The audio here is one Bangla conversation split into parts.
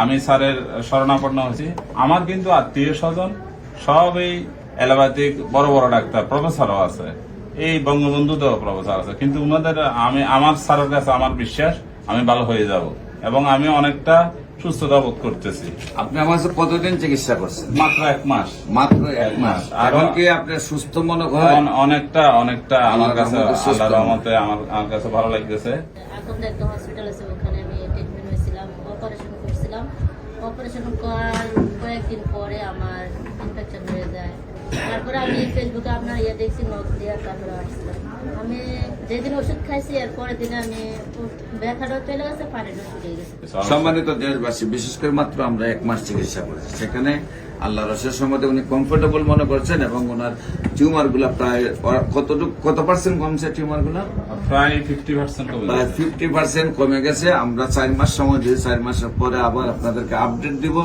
আমি স্যারের শরণাপন্ন হয়েছি। আমার কিন্তু আত্মীয় স্বজন সব এই অ্যালোপ্যাথিক বড় বড় ডাক্তার, প্রফেসরও আছে, এই বঙ্গবন্ধুতেও প্রফেসর আছে, কিন্তু উনাদের আমার স্যারের কাছে আমার বিশ্বাস আমি ভালো হয়ে যাব এবং আমি অনেকটা সুস্থতা বোধ করতেছি। আপনি আমার কাছে কতদিন চিকিৎসা করছেন? মাত্র 1 মাস। মাত্র 1 মাস। আর এখন কি আপনি সুস্থ মনে করেন? অনেকটা আমার কাছে আল্লাহর রহমতে আমার কাছে ভালো লাগতেছে। এখন একটা হসপিটাল আছে, ওখানে আমি ট্রিটমেন্ট হয়েছিলাম, অপারেশন করছিলাম। অপারেশন করার কয়েকদিন পরে আমার ইনফেকশন হয়ে যায়। তারপরে আমি ফেসবুকে আপনার দেখছি, নখ দিয়ে তারপরে আসছিলাম। আমি যেদিন ওষুধ খাইছি এর পরের দিন আমি ব্যথাটা চলে গেছে, পানিটা ছুটে গেছে। সম্মানিত দেশবাসী, বিশেষ করে মাত্র আমরা 1 মাস চিকিৎসা করেছি, সেখানে আল্লাহ রসের সম্বন্ধে উনি কমফোর্টেবল মনে করছেন এবং ওনার টিউমার গুলা প্রায় কত পার্সেন্ট কমছে? টিউমার গুলা প্রায় 50% কমে প্রায় গেছে। 50% কমে গেছে। আমরা 4 মাস সময় দিই, 4 মাসের পরে আবার আপনাদেরকে আপডেট দিব।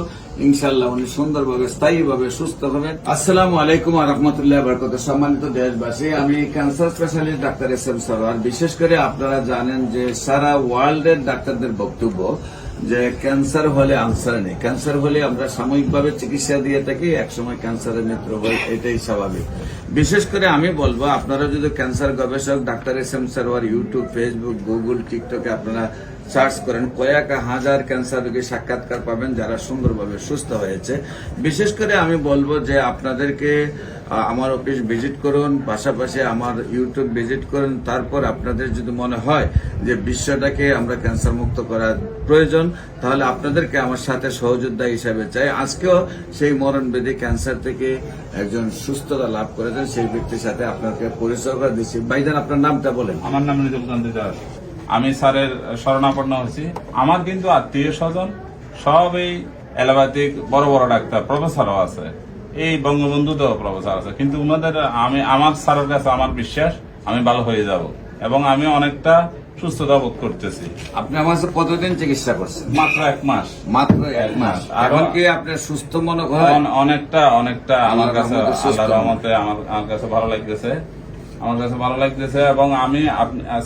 ইনশাল্লাহ উনি সুন্দরভাবে স্থায়ীভাবে সুস্থ হবেন। আসসালামু আলাইকুম ওয়া রাহমাতুল্লাহি ওয়া বারাকাতুহু। সম্মানিত দেশবাসী, আমি cancer specialist doctor SM. Sarwar. বিশেষ করে আপনারা জানেন যে সারা ওয়ার্ল্ডের ডাক্তারদের বক্তব্য যে ক্যান্সার হলে আনসার নেই, ক্যান্সার হলে আমরা সাময়িকভাবে চিকিৎসা দিয়ে থাকি, একসময় ক্যান্সারের মৃত্যু হয়, এটাই স্বাভাবিক। বিশেষ করে আমি বলবো, আপনারা যদি ক্যান্সার গবেষক doctor SM. Sarwar YouTube, Facebook, Google, টিকটকে আপনারা সার্চ করেন, কয়েক হাজার ক্যান্সার রোগী সাক্ষাৎকার পাবেন যারা সুন্দরভাবে সুস্থ হয়েছে। বিশেষ করে আমি বলবো যে আপনাদেরকে আমার অফিস ভিজিট করুন, পাশাপাশি আমার ইউটিউব ভিজিট করুন। তারপর আপনাদের যদি মনে হয় যে বিশ্বটাকে আমরা ক্যান্সার মুক্ত করার প্রয়োজন, তাহলে আপনাদেরকে আমার সাথে সহযোদ্ধা হিসাবে চাই। আজকেও সেই মরণবেদী ক্যান্সার থেকে একজন সুস্থতা লাভ করেছেন, সেই ব্যক্তির সাথে আপনাকে পরিচয় করে দিচ্ছি। ভাইজান, আপনার নামটা বলেন। আমার নাম রিজুল কান্তি দাস। আমি স্যারের শরণাপন্ন হয়েছি। আমার কিন্তু আত্মীয় স্বজন সব এই অ্যালোপ্যাথিক বড় বড় ডাক্তার, প্রফেসরও আছে, এই বঙ্গবন্ধুতেও প্রফেসর আছে, কিন্তু উনাদের আমার স্যারের কাছে আমার বিশ্বাস আমি ভালো হয়ে যাব এবং আমি অনেকটা সুস্থতা বোধ করতেছি। আপনি আমার কাছে কতদিন চিকিৎসা করছেন? মাত্র 1 মাস। মাত্র 1 মাস। এখন কি আপনি সুস্থ মনে করেন? অনেকটা আমার কাছে আল্লাহর রহমতে আমার কাছে ভালো লাগতেছে। এবং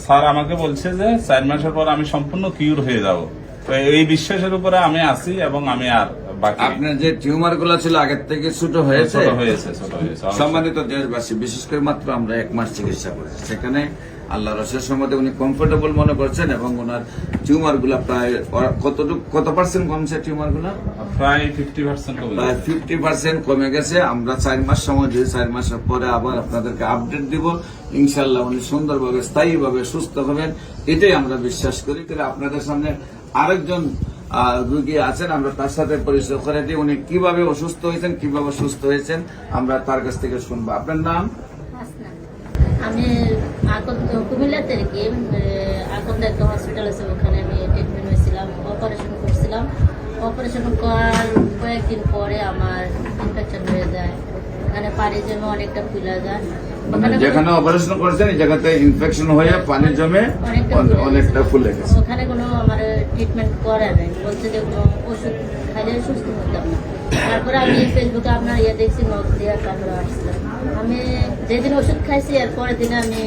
স্যার আমাকে বলছে যে 4 মাসের পর আমি সম্পূর্ণ কিউর হয়ে যাব। তো এই বিশ্বাসের উপরে আমি আছি এবং আমি আর বাকি। আপনার যে টিউমার গুলো ছিল আগের থেকে ছোট হয়েছে? ছোট হয়েছে। সম্মানিত দেশবাসী, বিশেষ করে মাত্র আমরা 1 মাস চিকিৎসা করেছি, সেখানে আল্লাহ রসের সম্বন্ধে উনি কমফোর্টেবল মনে করছেন এবং ওনার টিউমার গুলা প্রায় কত পার্সেন্ট কমছে? টিউমার গুলা প্রায় 50% কমে প্রায় গেছে। 50% কমে গেছে। আমরা 4 মাস সময় দিই, 4 মাসের পরে আবার আপনাদেরকে আপডেট দিব। ইনশাল্লাহ উনি সুন্দরভাবে স্থায়ীভাবে সুস্থ হবেন, এটাই আমরা বিশ্বাস করি। আপনাদের সামনে আরেকজন রোগী আছেন, আমরা তার সাথে পরিচয় করে দিই। উনি কিভাবে অসুস্থ হয়েছেন, কিভাবে সুস্থ হয়েছেন, আমরা তার কাছ থেকে শুনবো। আপনার নাম? আমি কুমিল্লাতে আকন্দ একটা হসপিটাল আছে, ওখানে আমি ট্রিটমেন্ট হয়েছিলাম, অপারেশন করছিলাম। অপারেশন করার কয়েকদিন পরে আমার ইনফেকশন হয়ে যায়, ওখানে পানি জমে অনেকটা ফুলে যায়। যেখানে অপারেশন করেছেন এই জায়গাতে ইনফেকশন হয়ে পানি জমে অনেকটা ফুলে গেছে। ওখানে কোনো আমার ট্রিটমেন্ট করে নাই, বলছে যে কোনো ওষুধ খাইলে সুস্থ হতাম না। তারপরে আমি ফেসবুকে আপনার দেখছি, নখ দিয়ে তারপরে আসছিলাম। আমি যেদিন ওষুধ খাইছি এর পরের দিন আমি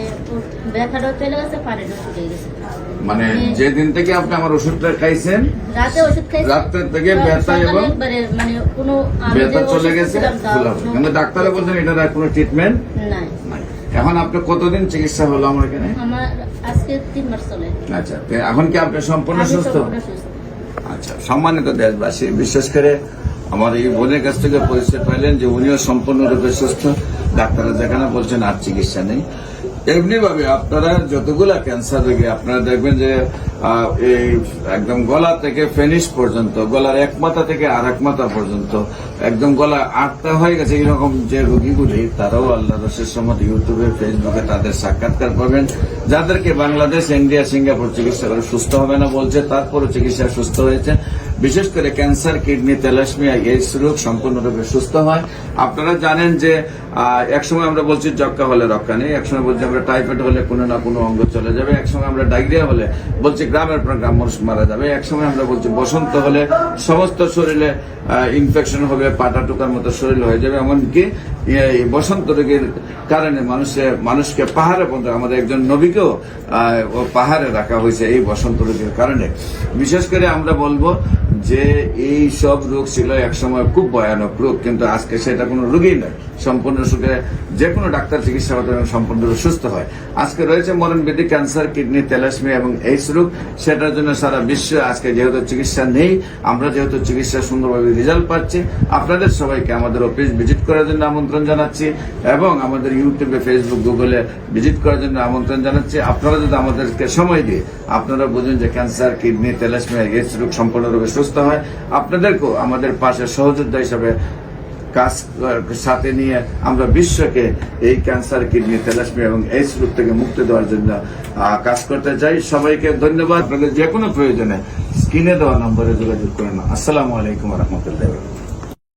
ব্যথাটা চলে গেছে, পানিটা ছুটে গেছে। মানে যেদিন থেকে আপনি আমার ওষুধটা খাইছেন, রাতে ওষুধ খাইছি, রাতের থেকে ব্যথা এবং মানে কোনো ব্যথা চলে গেছে, কিন্তু ডাক্তারে বলছেন এটার কোনো ট্রিটমেন্ট নাই। এখন আপনি কতদিন চিকিৎসা হলো আমার এখানে? আমার আজকে 3 মাস চলে। আচ্ছা, এখন কি আপনি সম্পূর্ণ সুস্থ? আচ্ছা, সম্মানিত দেশবাসী, বিশেষ করে আমার এই বোনের কাছ থেকে পরিচয় পাইলেন যে উনিও সম্পূর্ণরূপে সুস্থ। ডাক্তাররা যেখানে বলছেন আর চিকিৎসা নেই। এমনি ভাবে আপনারা যতগুলা ক্যান্সার রোগী আপনারা দেখবেন যে এই একদম গলা থেকে ফেনিশ পর্যন্ত, গলার এক মাথা থেকে আর এক মাথা পর্যন্ত একদম গলা আটটা হয়ে গেছে, এইরকম যে রোগীগুলি তারাও আল্লাহ রসের সম্মত ইউটিউবে, ফেসবুকে তাদের সাক্ষাৎকার পাবেন। যাদেরকে বাংলাদেশ, ইন্ডিয়া, সিঙ্গাপুর চিকিৎসা করে সুস্থ হবে না বলছে, তারপরও চিকিৎসা সুস্থ হয়েছে। বিশেষ করে ক্যান্সার, কিডনি, থ্যালাসেমিয়া, এইডস রোগ সম্পূর্ণরূপে সুস্থ হয়। আপনারা জানেন যে একসময় আমরা বলছি যক্কা হলে রক্ষা নেই, একসময় বলছি আমরা টাইফয়েড হলে কোনো না কোনো অঙ্গ চলে যাবে, একসময় আমরা ডায়রিয়া হলে বলছি গ্রামের পর গ্রাম মানুষ মারা যাবে, একসময় আমরা বলছি বসন্ত হলে সমস্ত শরীরে ইনফেকশন হবে, পাটা টুকার মতো শরীর হয়ে যাবে। এমনকি এই বসন্ত রোগের কারণে মানুষকে পাহাড়ে পর্যন্ত, আমাদের একজন নবীকেও পাহাড়ে রাখা হয়েছে এই বসন্ত রোগের কারণে। বিশেষ করে আমরা বলবো যে এই সব রোগ ছিল একসময় খুব ভয়ানক রোগ, কিন্তু আজকে সেটা কোনো রোগই নয়। সম্পূর্ণ সুখে যে কোনো ডাক্তার চিকিৎসা করতে এবং সম্পূর্ণ সুস্থ হয়। আজকে রয়েছে মরণব্যাধি, ক্যান্সার, কিডনি, থ্যালাসেমিয়া এবং এইডস রোগ। সেটার জন্য সারা বিশ্বে আজকে যেহেতু চিকিৎসা নেই, আমরা যেহেতু চিকিৎসা সুন্দরভাবে রেজাল্ট পাচ্ছি, আপনাদের সবাইকে আমাদের অফিস ভিজিট করার জন্য আমন্ত্রণ জানাচ্ছি এবং আমাদের ইউটিউবে, ফেসবুক, গুগলে ভিজিট করার জন্য আমন্ত্রণ জানাচ্ছি। আপনারা যদি আমাদেরকে সময় দিয়ে আপনারা বুঝুন যে ক্যান্সার, কিডনি, থ্যালাসেমিয়া, এইডস রোগ সম্পূর্ণরূপে সুস্থ হয়, আপনাদেরকেও আমাদের পাশে সহযোদ্ধা হিসাবে কাজ সাথে নিয়ে আমরা বিশ্বকে এই ক্যান্সার, কিডনি, থ্যালাসেমিয়া এবং এইডস রোগ থেকে মুক্তি দেওয়ার জন্য কাজ করতে চাই। সবাইকে ধন্যবাদ। আপনাদের যে কোনো প্রয়োজনে স্ক্রিনে দেওয়া নম্বরে যোগাযোগ করুন। আসসালামু আলাইকুম রহমতুল্লাহ।